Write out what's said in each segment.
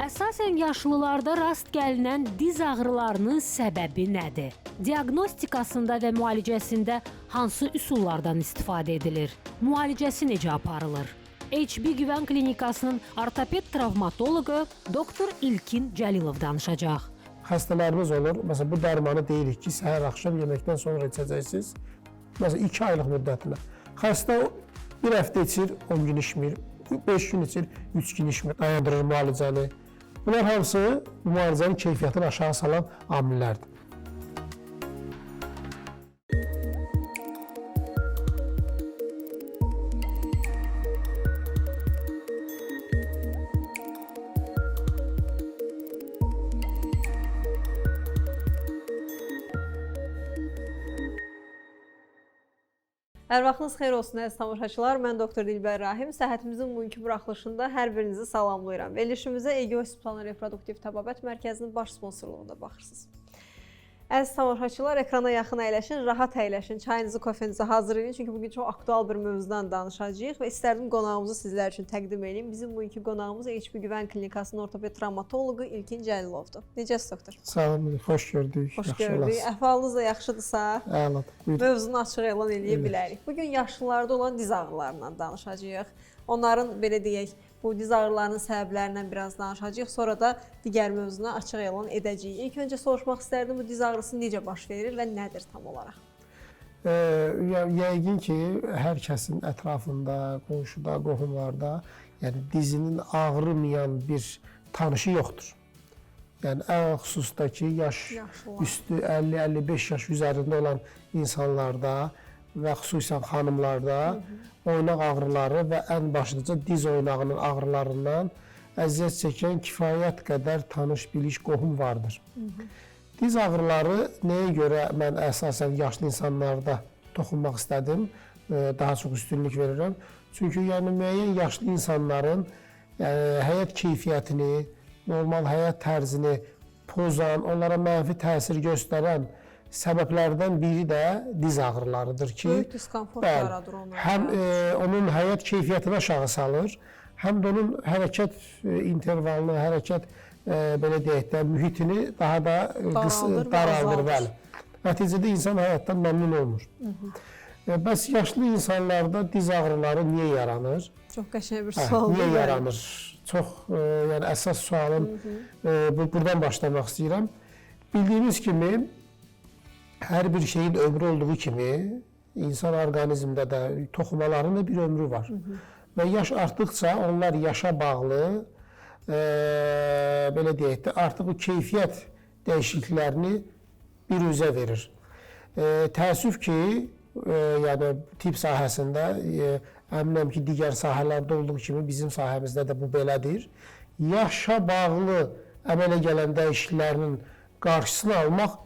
Əsasən yaşlılarda rast gəlinən diz ağrılarının səbəbi nədir? Diaqnostikasında və müalicəsində hansı üsullardan istifadə edilir? Müalicəsi necə aparılır? HB Güvən Klinikasının ortoped travmatoloqu doktor İlkin Cəlilov danışacaq. Xəstələrimiz olur. Məsələn, bu dərmanı deyirik ki, səhər axşam yeməkdən sonra içəcəksiniz. Məsələn, 2 aylıq müddətinə. Xəstə 1 həftə içir, 10 gün içmir, 5 gün içir, 3 gün içmir, dayandırır müalicəni. Bunlar hamısı müalicənin keyfiyyətini aşağı salan amillərdir. Hər vaxtınız xeyir olsun, əziz tamaşaçılar. Mən Doktor Dilbər Rahim. Səhhətimizin bugünkü buraxılışında hər birinizi salamlayıram. Verilişimizə EG Hospitalın Reproduktiv Təbabət Mərkəzinin baş sponsorluğunda baxırsınız. Əziz tamaşaçılar, ekrana yaxın əyləşin, rahat əyləşin, çayınızı, kofenizi hazırlayın. Çünki bugün çox aktual bir mövzudan danışacağıq və istərdim qonağımızı sizlər üçün təqdim edeyim. Bizim bugünkü qonağımız HB Güvən Klinikasının ortoped travmatoloqu İlkin Cəlilovdur. Necəsiz doktor? Sağ olun, xoş gördük. Xoş gördük. Əhvalınız da yaxşıdırsa, mövzunu açıq elan eləyə bilərik. Bugün yaşlılarda olan diz ağrılarından danışacağıq. Onların, belə deyək, bu diz ağrılarının səbəblərindən biraz danışacağıq. Sonra da digər mövzunu açıq elan edəcəyik. İlk öncə soruşmaq istərdim, bu diz ağrısı necə baş verir və nədir tam olaraq? Yəqin ki, hər kəsin ətrafında, qonşuda, qohumlarda yəni dizinin ağrımayan bir tanışı yoxdur. Yəni ən xüsusdakı yaş üstü 50-55 yaş üzərində olan insanlarda və xüsusən xanımlarda oynaq ağrıları və ən başlıca diz oynağının ağrılarından əziyyət çəkən kifayət qədər tanış, biliş, qohum vardır. Diz ağrıları nəyə görə mən əsasən yaşlı insanlarda toxunmaq istədim, daha çox üstünlük verirəm. Çünki yəni müəyyən yaşlı insanların həyat keyfiyyətini, normal həyat tərzini pozan, onlara mənfi təsir göstərən səbəblərdən biri də diz ağrılarıdır ki, böyük diskomfort yaradır onlara. Həm onun həyat keyfiyyətini aşağı salır, həm də onun hərəkət intervalını, hərəkət belə deyək də mühitini daha da daraldır. Nəticədə insan həyatdan məmnun olmur. Bəs yaşlı insanlarda diz ağrıları niyə yaranır? Çox qəşəng bir sualdır. Niyə yaranır? Çox yəni əsas sualım buradan başlamaq istəyirəm. Bildiyimiz kimi hər bir şeyin ömrü olduğu kimi insan orqanizmdə də toxumaların da bir ömrü var. Və yaş artdıqca onlar yaşa bağlı belə deyək də artıq o keyfiyyət dəyişikliklərini bir üzə verir. Təəssüf ki, yəni tibb sahəsində əminəm ki, digər sahələrdə olduğu kimi bizim sahəmizdə də bu belədir. Yaşa bağlı əmələ gələn dəyişikliklərinin qarşısını almaq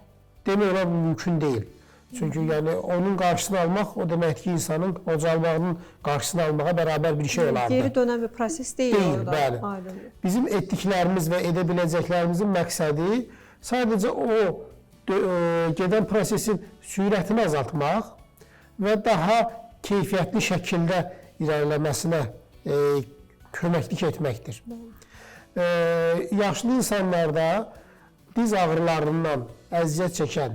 demək olar mümkün deyil. Çünki yəni onun qarşısını almaq o deməkdir ki, insanın qocalmağının qarşısını almağa bərabər bir şey olardı. Geri dönən bir proses deyil orada. Bəli. Bizim etdiklərimiz və edə biləcəklərimizin məqsədi sadəcə o gedən prosesin sürətini azaltmaq və daha keyfiyyətli şəkildə irəliləməsinə köməklik etməkdir. Yaşlı insanlarda diz ağrılarından əziyyət çəkən,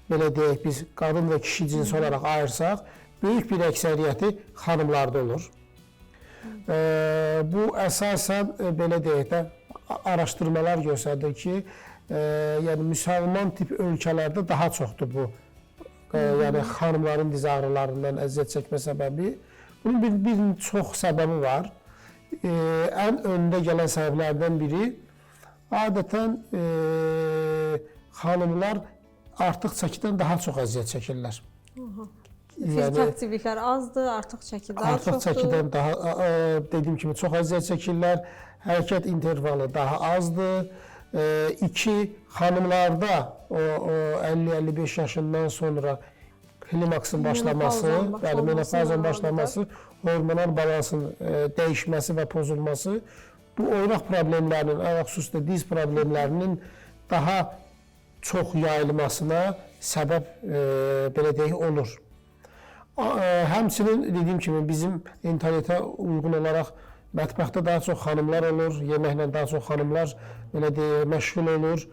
belə deyək, biz qadın və kişi cinsi olaraq ayırsaq, böyük bir əksəriyyəti xanımlarda olur. Bu əsasən, belə deyək də, araşdırmalar göstərir ki, yəni müsəlman tip ölkələrdə daha çoxdur bu, yəni xanımların diz ağrılarından əziyyət çəkmə səbəbi. Bunun bir çox səbəbi var. Ən öndə gələn səbəblərdən biri, adətən xanımlar artıq çəkidən daha çox əziyyət çəkirlər. Fiziki aktivliklər azdır, artıq çəki daha çoxdur. Artıq çəkidən daha, dediyim kimi, çox əziyyət çəkirlər. Hərəkət intervalı daha azdır. Xanımlarda o 50-55 yaşından sonra klimaksın başlaması, menopazın başlaması, hormonal balansın dəyişməsi və pozulması bu oynaq problemlərinin, xüsusilə diz problemlərinin daha çox yayılmasına səbəb belə deyək olur. Həmçinin dediyim kimi bizim internetə uyğun olaraq Mətbəxdə daha çox xanımlar olur, yeməklə daha çox xanımlar belə deyə məşğul olur.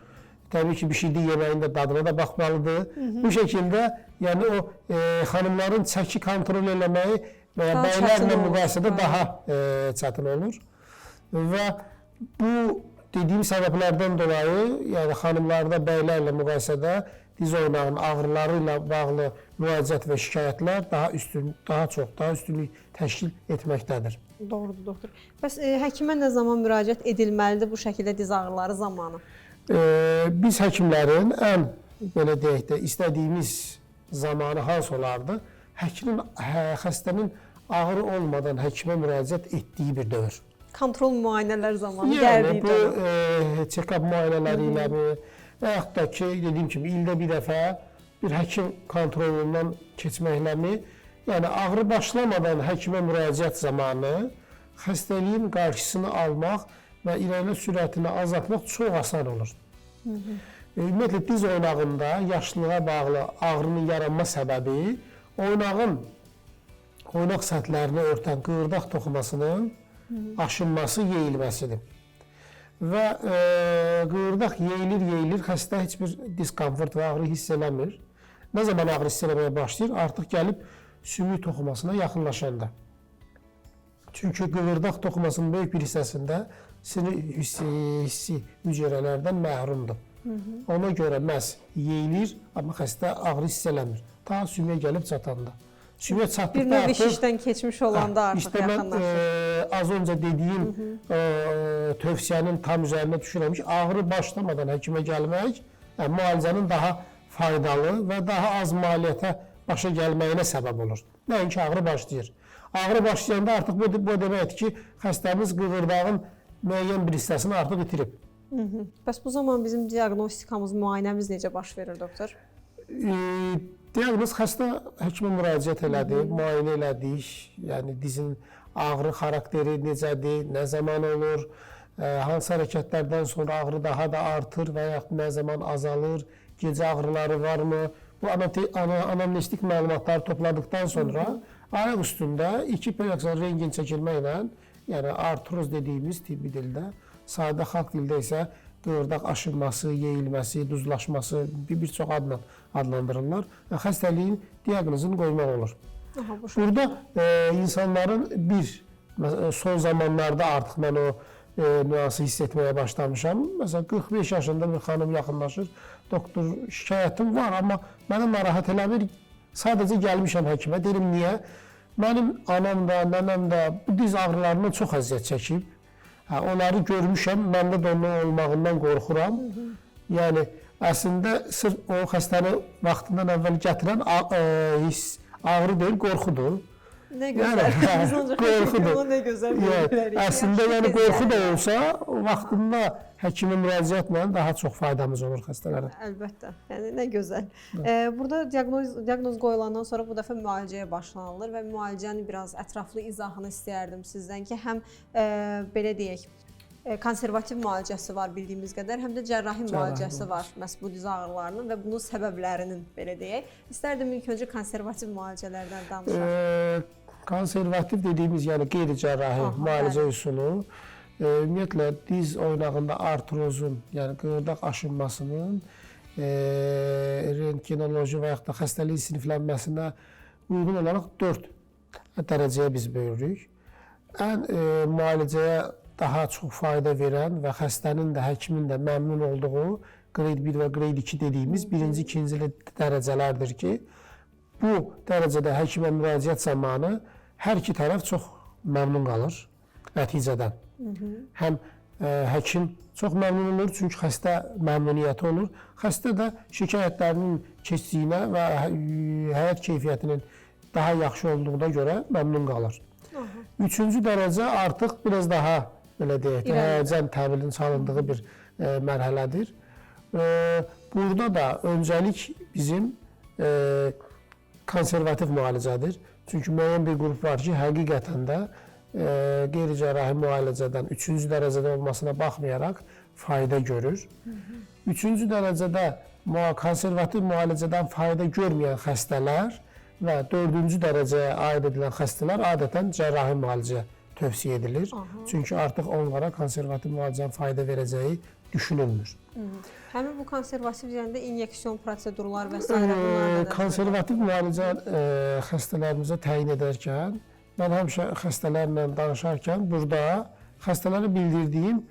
Təbii ki, bişirdiyi yeməyin də dadına da baxmalıdır. Bu şəkildə, yəni o xanımların çəki kontrol eləməyi və ya bəylərlə müqayisədə daha çətin olur. Və bu dediyim səbəblərdən dolayı, yəni xanımlarda bəylərlə müqayisədə diz oynağının ağrıları ilə bağlı müraciət və şikayətlər daha üstünlük təşkil etməkdədir. Doğrudur, doktor. Bəs həkimə nə zaman müraciət edilməlidir bu şəkildə diz ağrıları zamanı? Biz həkimlərin ən, belə deyək də, istədiyimiz zamanı hansı olardı? Xəstənin ağrı olmadan həkimə müraciət etdiyi bir dövr. Kontrol müayinələr zamanı gəldiyi dövr. Bu, check-up müayinələri ilə mi, və yaxud da ki, dediyim kimi, ildə bir dəfə bir həkim kontrolundan keçməklə mi, yəni ağrı başlamadan həkimə müraciət zamanı xəstəliyin qarşısını almaq və irəli sürətini azaltmaq çox asan olur. Ümumiyyətlə, diz oynağında yaşlılığa bağlı ağrının yaranma səbəbi oynaq səthlərini örtən qığırdaq toxumasının aşınması, yeyilməsidir. Və qığırdaq yeyilir, xəstə heç bir diskomfort və ağrı hiss eləmir. Nə zaman ağrı hiss eləməyə başlayır? Artıq gəlib sümük toxumasına yaxınlaşanda. Çünki qığırdaq toxumasının böyük bir hissəsində sinir hissi hüceyrələrdən məhrumdur. Ona görə məhz yeyilir, amma xəstə ağrı hiss eləmir. Ta sümüyə gəlib çatanda. Sümüyə çatdıqda bir növ işdən keçmiş olanda artıq yaxınlaşır. Mən az öncə dediyim tövsiyənin tam üzərinə düşürəm ki, ağrı başlamadan həkimə gəlmək müalicənin daha faydalı və daha az maliyyətə başa gəlməyinə səbəb olur. Nəinki ağrı başlayır. Ağrı başlayanda artıq bu deməkdir ki, xəstəmiz qığırdağın müəyyən bir hissəsini artıq itirib. Bəs bu zaman bizim diaqnostikamız, müayinəmiz necə baş verir, doktor? Diaqnoz xəstə həkimə müraciət elədi, müayinə elədik. Yəni dizin ağrı xarakteri necədir, nə zaman olur, hansı hərəkətlərdən sonra ağrı daha da artır və yaxud nə zaman azalır, gecə ağrıları varmı? Bu anamnestik məlumatları topladıqdan sonra ayaq üstündə 2 perioksan rentgen çəkilməklə, yəni artroz dediyimiz tibbi dildə, sadə xalq dildə isə qığırdaq aşınması, yeyilməsi, duzlaşması bir çox adla adlandırırlar və xəstəliyin diaqnozunu qoymaq olur. Burada insanların son zamanlarda artıq mən o nüansı hiss etməyə başlamışam. Məsələn, 45 yaşında bir xanım yaxınlaşır, doktor şikayətim var, amma mənə narahat eləmir, sadəcə gəlmişəm həkimə, deyirəm niyə? Mənim anam da, nənəm də bu diz ağrılarından çox əziyyət çəkib. Onları görmüşəm, məndə də onun olmağından qorxuram. Yəni, əslində, sırf o xəstəni vaxtından əvvəl gətirən ağrı deyil, qorxudur. Nə gözəl, biz ancaq qorxudur. Nə gözəl bilərik. Əslində, yəni qorxu da olsa, vaxtında həkimə müraciətlə daha çox faydamız olur xəstələrə. Əlbəttə, yəni nə gözəl. Burada diaqnoz qoyulandan sonra bu dəfə müalicəyə başlanılır və müalicənin biraz ətraflı izahını istəyərdim sizdən ki, həm belə deyək, konservativ müalicəsi var bildiyimiz qədər, həm də cərrahi müalicəsi var məhz bu diz ağrılarının və bunun səbəblərinin, belə deyək. İstərdim ilk öncə konservativ müalicələrdən danışaq. Konservativ dediyimiz, yəni qeyri-cərrahi müalicə üsulu, ümumiyyətlə diz oynağında artrozun, yəni qığırdaq aşınmasının rentgenoloji və yaxud da xəstəliyin siniflənməsinə uyğun olaraq 4 dərəcəyə biz bölürük. Ən müalicəyə daha çox fayda verən və xəstənin də, həkimin də məmnun olduğu qreyd 1 və qreyd 2 dediyimiz birinci, ikinci dərəcələrdir ki, bu dərəcədə həkimə müraciət zamanı hər iki tərəf çox məmnun qalır nəticədən. Həm həkim çox məmnun olur, çünki xəstə məmnuniyyəti olur. Xəstə də şikayətlərinin keçdiyinə və həyat keyfiyyətinin daha yaxşı olduğuna görə məmnun qalır. Üçüncü dərəcə artıq biraz daha, belə deyək, həyəcan təbilinin çalındığı bir mərhələdir. Burada da öncəlik bizim konservativ müalicədir. Çünki müəyyən bir qrup var ki, həqiqətən də qeyri-cərrahi müalicədən 3-cü dərəcədə olmasına baxmayaraq fayda görür. 3-cü dərəcədə konservativ müalicədən fayda görməyən xəstələr və 4-cü dərəcəyə aid edilən xəstələr adətən cərrahi müalicəyə tövsiyə edilir. Çünki artıq onlara konservativ müalicənin fayda verəcəyi düşünülmür. Həmin bu konservativ deyəndə inyeksiyon prosedurlar və s. bunlar da konservativ müalicə xəstələrimizə təyin edərkən, mən həmişə xəstələrlə danışarkən burada xəstələrə bildirdiyim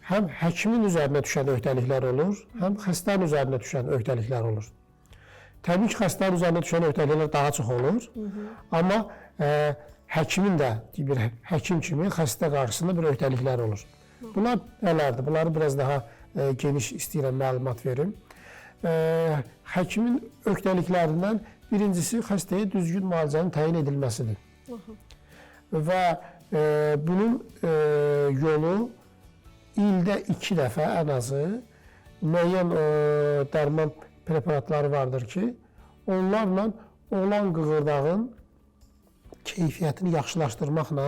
həm həkimin üzərinə düşən öhdəliklər olur, həm xəstənin üzərinə düşən öhdəliklər olur. Təbii ki, xəstənin üzərinə düşən öhdəliklər daha çox olur, amma həkimin də bir həkim kimi xəstə qarşısında bir öhdəliklər olur. Bunlar nələrdir? Bunları biraz daha geniş istəyirəm məlumat verim. Həkimin öhdəliklərindən birincisi xəstəyə düzgün müalicənin təyin edilməsidir. Və bunun yolu ildə 2 dəfə ən azı müəyyən dərman preparatları vardır ki, onlarla olan qığırdağın keyfiyyətini yaxşılaşdırmaqla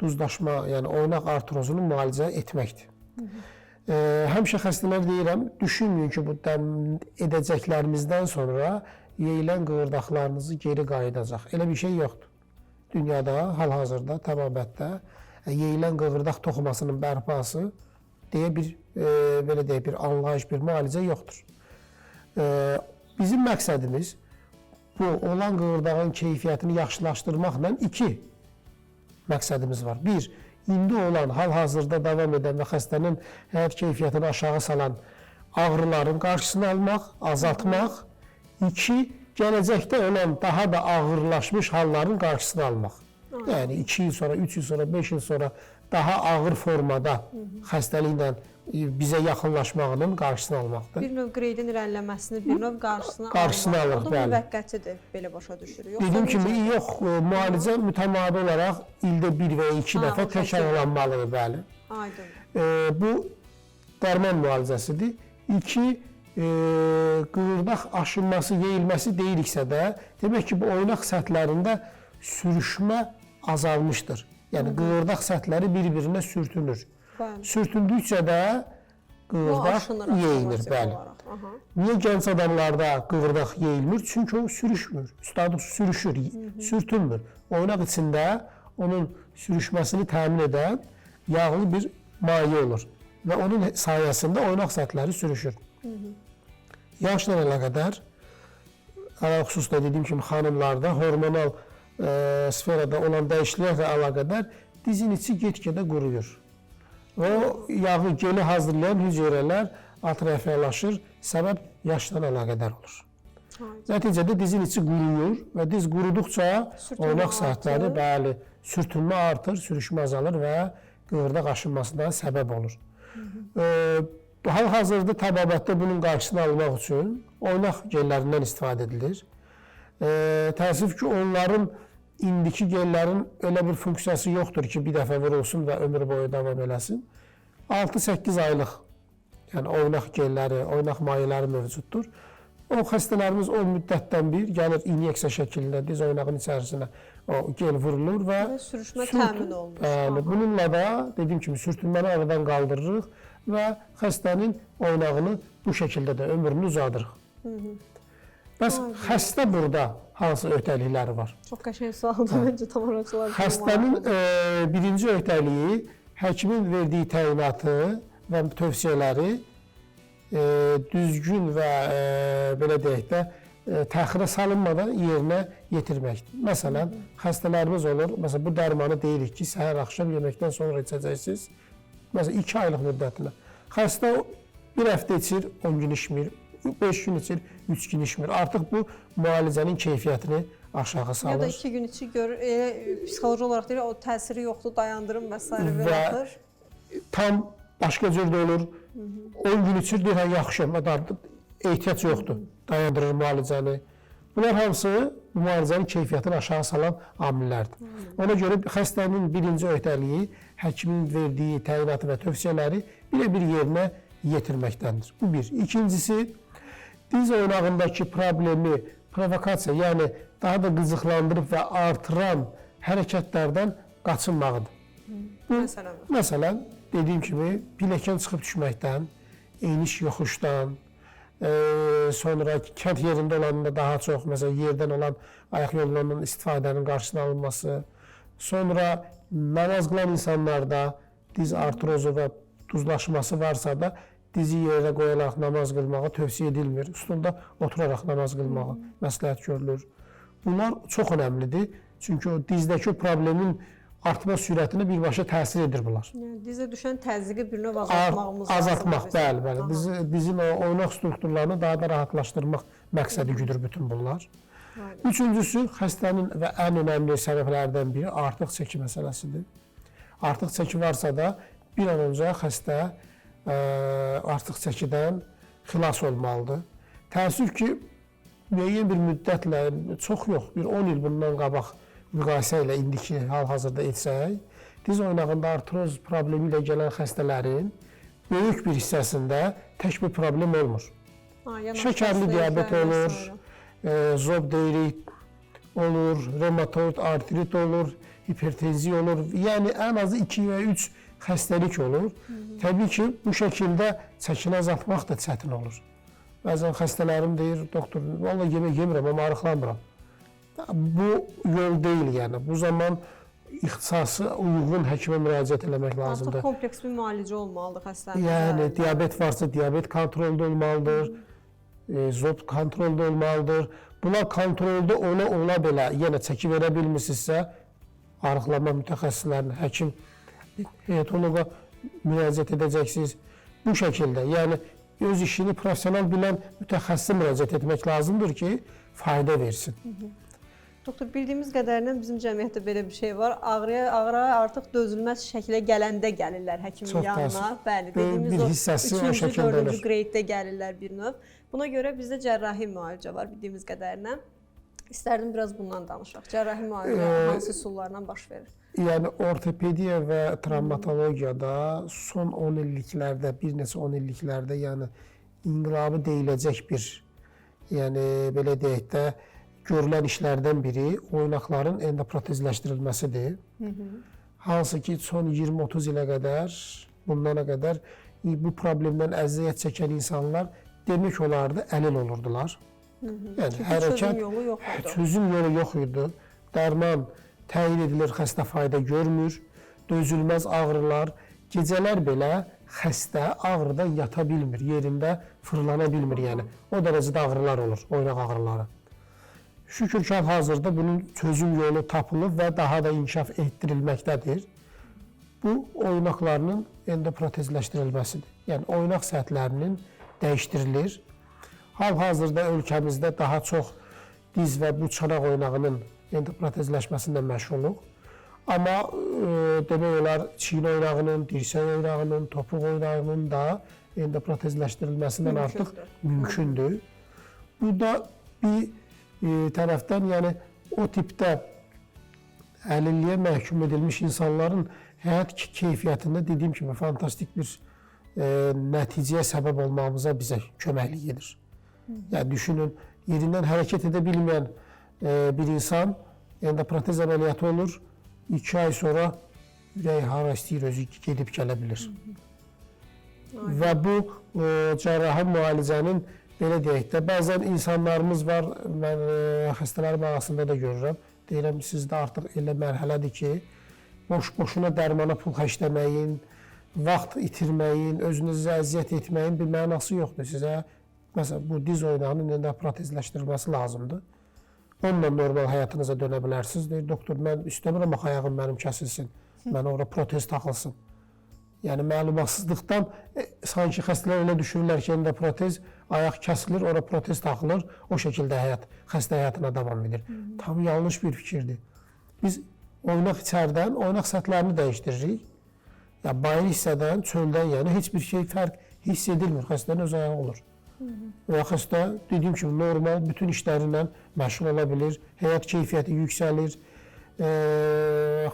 duzlaşma, yəni oynaq artrozunu müalicə etməkdir. Həmişə xəstələr deyirəm, düşünməyin ki, bu edəcəklərimizdən sonra yeyilən qığırdaqlarınızı geri qayıdacaq. Elə bir şey yoxdur. Dünyada, hal-hazırda, təbabətdə yeyilən qığırdaq toxumasının bərpası deyə bir anlayış, bir müalicə yoxdur. Bizim məqsədimiz bu olan qığırdağın keyfiyyətini yaxşılaşdırmaqla 2 məqsədimiz var. 1, indi olan, hal-hazırda davam edən və xəstənin həyat keyfiyyətini aşağı salan ağrıların qarşısını almaq, azaltmaq. 2, gələcəkdə olan daha da ağırlaşmış halların qarşısını almaq. Yəni 2 il sonra, 3 il sonra, 5 il sonra daha ağır formada xəstəliklə bizə yaxınlaşmağının qarşısını almaqdır. Bir növ qreydin irəliləməsini, bir növ qarşısını alır. O da müvəqqətidir, belə başa düşürük. Dediyim kimi, yox, müalicə mütəmadi olaraq ildə 1 və 2 dəfə təkrarlanmalıdır, bəli. Aydın. Bu dərman müalicəsidir. 2, qığırdaq aşınması, yeyilməsi deyiriksə də, demək ki, bu oynaq səthlərində sürüşmə azalmışdır. Yəni, qığırdaq səthləri bir-birinə sürtünür. Sürtündükcə də qığırdaq yeyilir, bəli. Niyə gənc adamlarda qığırdaq yeyilmir? Çünki o sürüşmür, sürüşür, sürtünmür. Oynaq içində onun sürüşməsini təmin edən yağlı bir maye olur və onun sayəsində oynaq səthləri sürüşür. Yaşla əlaqədar, xüsusda dediyim kimi xanımlarda hormonal sferada olan dəyişikliklə əlaqədar dizin içi get-gedə quruyur. O yağı, geli hazırlayan hüceyrələr atrofiyalaşır, səbəb yaşla əlaqədar olur. Nəticədə dizin içi quruyur və diz quruduqca oynaq səthləri, bəli, sürtünmə artır, sürüşmə azalır və qığırdaq aşınmasına səbəb olur. Hal-hazırda təbabətdə bunun qarşısını almaq üçün oynaq gellərindən istifadə edilir. Təəssüf ki, onların indiki gellərin elə bir funksiyası yoxdur ki, bir dəfə vurulsun və ömür boyu davam eləsin. 6-8 aylıq oynaq gelləri, oynaq mayeləri mövcuddur. O xəstələrimiz o müddətdən bir gəlir inyeksiya şəklində diz oynağın içərisinə o gel vurulur və sürüşmə təmin olunur. Bununla da dediyim kimi sürtünməni aradan qaldırırıq və xəstənin oynağını bu şəkildə də ömrünü uzadırıq. Bəs xəstə burada hansı öhdəlikləri var? Çox qəşəng sualdır məncə tamaşaçılar. Xəstənin birinci öhdəliyi həkimin verdiyi təyinatı və tövsiyələri düzgün və belə deyək də təxirə salınmadan yerinə yetirməkdir. Məsələn, xəstələrimiz olur, məsələn, bu dərmanı deyirik ki, səhər axşam yeməkdən sonra içəcəksiniz. Məsələn, 2 aylıq müddətinə. Xəstə 1 həftə içir, 10 gün içmir, 5 gün içir, 3 gün içmir. Artıq bu müalicənin keyfiyyətini aşağı salır. Ya da 2 gün içir, görür, psixoloji olaraq deyir, o təsiri yoxdur, dayandırın və s. və tam başqa cür də olur. 10 gün içir, deyir, yaxşı, ehtiyac yoxdur, dayandırır müalicəni. Bunlar hamısı müalicənin keyfiyyətini aşağı salan amillərdir. Ona görə xəstənin birinci öhdəliyi həkimin verdiyi təyinatı və tövsiyələri bir yerinə yetirməkdəndir. Bu bir. İkincisi, diz oynağındakı problemi, provokasiya, yəni daha da qızıqlandırıb və artıran hərəkətlərdən qaçınmağıdır. Məsələn, dediyim kimi, pilləkən çıxıb düşməkdən, eniş yoxuşdan, sonra kənd yerində olanda daha çox, məsələn, yerdən olan ayaq yollarının istifadənin qarşısına alınması, Sonra namaz qılan insanlarda diz artrozu və duzlaşması varsa da dizi yerə qoyaraq namaz qılmağı tövsiyə edilmir. Stulda oturaraq namaz qılmağı məsləhət görülür. Bunlar çox önəmlidir. Çünki o dizdəki problemin artma sürətinə birbaşa təsir edir bunlar. Yəni dizə düşən təzyiqi bir növ azaltmağımız lazımdır. Azaltmaq, bəli. Dizin o oynaq strukturlarını daha da rahatlaşdırmaq məqsədi güdür bütün bunlar. Üçüncüsü, xəstənin və ən önəmli səbəblərdən biri artıq çəki məsələsidir. Artıq çəki varsa da bir an öncə xəstə artıq çəkidən xilas olmalıdır. Təəssüf ki, müəyyən bir müddətlə, çox yox, bir 10 il bundan qabaq müqayisə ilə indiki hal-hazırda etsək, diz oynağında artroz problemi ilə gələn xəstələrin böyük bir hissəsində tək bir problem olmur. Şəkərli diabet olur, zob deyirik olur, reumatoid artrit olur, hipertenziya olur. Yəni ən azı 2 və 3 xəstəlik olur. Təbii ki, bu şəkildə çəkini azaltmaq da çətin olur. Bəzən xəstələrim deyir, doktor, vallahi yemək yemirəm, amma arıqlanmıram. Bu yol deyil yəni. Bu zaman ixtisası uyğun həkimə müraciət eləmək lazımdır. Artıq kompleks bir müalicə olmalıdır xəstənin. Yəni diabet varsa diabet kontrolda olmalıdır. Zob kontrolda olmalıdır. Bunlar kontrolda ola belə yenə çəki verə bilmirsinizsə, arıqlama mütəxəssislərinə, həkim, heyetoloqa müraciət edəcəksiniz. Bu şəkildə, yəni öz işini professional bilən mütəxəssisə müraciət etmək lazımdır ki, fayda versin. Doktor, bildiyimiz qədərilə bizim cəmiyyətdə belə bir şey var. Ağrıya artıq dözülməz şəkilə gələndə gəlirlər həkimin yanına. Bəli, dediyimiz o 3-cü, 4-cü qreyddə gəlirlər bir növ. Buna görə bizdə cərrahi müalicə var bildiyimiz qədərilə. İstərdim biraz bundan danışaq. Cərrahi müalicə hansı üsullarla baş verir? Yəni ortopediya və travmatologiyada son 10 illiklərdə, bir neçə 10 illiklərdə yəni inqilabı deyiləcək bir, yəni belə deyək də, görülən işlərdən biri oynaqların endoprotezləşdirilməsidir. Hansı ki, son 20-30 ilə qədər, bundana qədər bu problemdən əziyyət çəkən insanlar demək olardı, əlil olurdular. Yəni, hərəkət, çözüm yolu yox idi. Dərman təyin edilir, xəstə fayda görmür, dözülməz ağrılar, gecələr belə xəstə ağrıdan yata bilmir, yerində fırlana bilmir, yəni. O dərəcədə ağrılar olur, oynaq ağrıları. Şükür ki, hazırda bunun çözüm yolu tapılıb və daha da inkişaf etdirilməkdədir. Bu, oynaqlarının endoprotezləşdirilməsidir. Yəni, oynaq səthlərinin dəyişdirilir. Hal-hazırda ölkəmizdə daha çox diz və bu çanaq oynağının endoprotezləşməsindən məşğuluq. Amma demək olar, çiyin oynağının, dirsək oynağının, topuq oynağının da endoprotezləşdirilməsindən artıq mümkündür. Bu da bir tərəfdən, yəni o tipdə əlilliyə məhkum edilmiş insanların həyat keyfiyyətində dediyim kimi fantastik bir nəticəyə səbəb olmağımıza bizə köməklik edir. Yəni düşünün, yerindən hərəkət edə bilməyən bir insan endoprotez əməliyyatı olur, 2 ay sonra ürək hara istəyir özü gedib gələ bilir. Və bu cərrahi müalicənin belə deyək də, bəzən insanlarımız var, mən xəstələrim arasında da görürəm, deyirəm, sizdə artıq elə mərhələdir ki, boş-boşuna dərmana pul xərcləməyin, vaxt itirməyin, özünüzü əziyyət etməyin bir mənası yoxdur sizə. Məsələn, bu diz oynağının endoprotezləşdirilməsi lazımdır. Onunla normal həyatınıza dönə bilərsiniz. Deyir, doktor, mən istəmirəm axı ayağım mənim kəsilsin, mənə ora protez taxılsın. Yəni, məlumatsızlıqdan sanki xəstələr elə düşünürlər ki, endoprotez, ayaq kəsilir, ora protez taxılır, o şəkildə xəstə həyatına davam edir. Tam yanlış bir fikirdir. Biz oynaq içərdən, oynaq səthlərini dəyişdiririk. Yəni, bayır hissədən, çöldən, yəni heç bir şey fərq hiss edilmir, xəstənin öz ayağı olur. Və xəstə, dediyim kimi, normal bütün işlərindən məşğul ola bilir, həyat keyfiyyəti yüksəlir.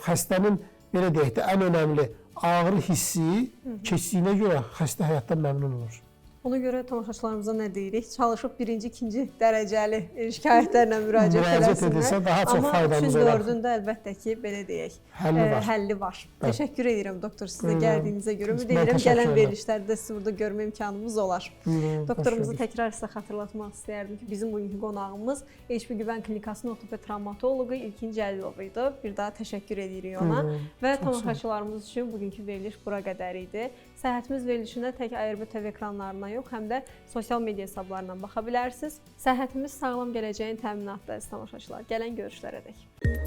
Xəstənin, belə deyək də, ən önəmli ağrı hissi keçdiyinə görə xəstə həyatdan məmnun olur. Ona görə tamaşaçılarımıza nə deyirik? Çalışıb birinci, ikinci dərəcəli şikayətlərlə müraciət edirsə daha çox Amma faydamız olar. Amma 3-4-ündə əlbəttə ki, belə deyək, həlli var. Təşəkkür edirəm doktor sizə gəldiyinizə görə. Ümid edirəm gələn verilişlərdə sizi burada görmə imkanımız olar. Doktorumuzu təkrar sizə xatırlatmaq istəyərdim ki, bizim bugünkü qonağımız HP Güvən Klinikasının ortoped travmatoloqu İlkin Cəlilov idi. Bir daha təşəkkür edirik ona və tamaşaçılarımız üçün bugünkü veriliş bura qədər idi. Səhhətimiz verilişində tək ARB TV ekranlarından yox, həm də sosial media hesablarından baxa bilərsiniz. Səhhətimiz sağlam gələcəyin təminatı əziz tamaşaçılar. Gələn görüşlərədək.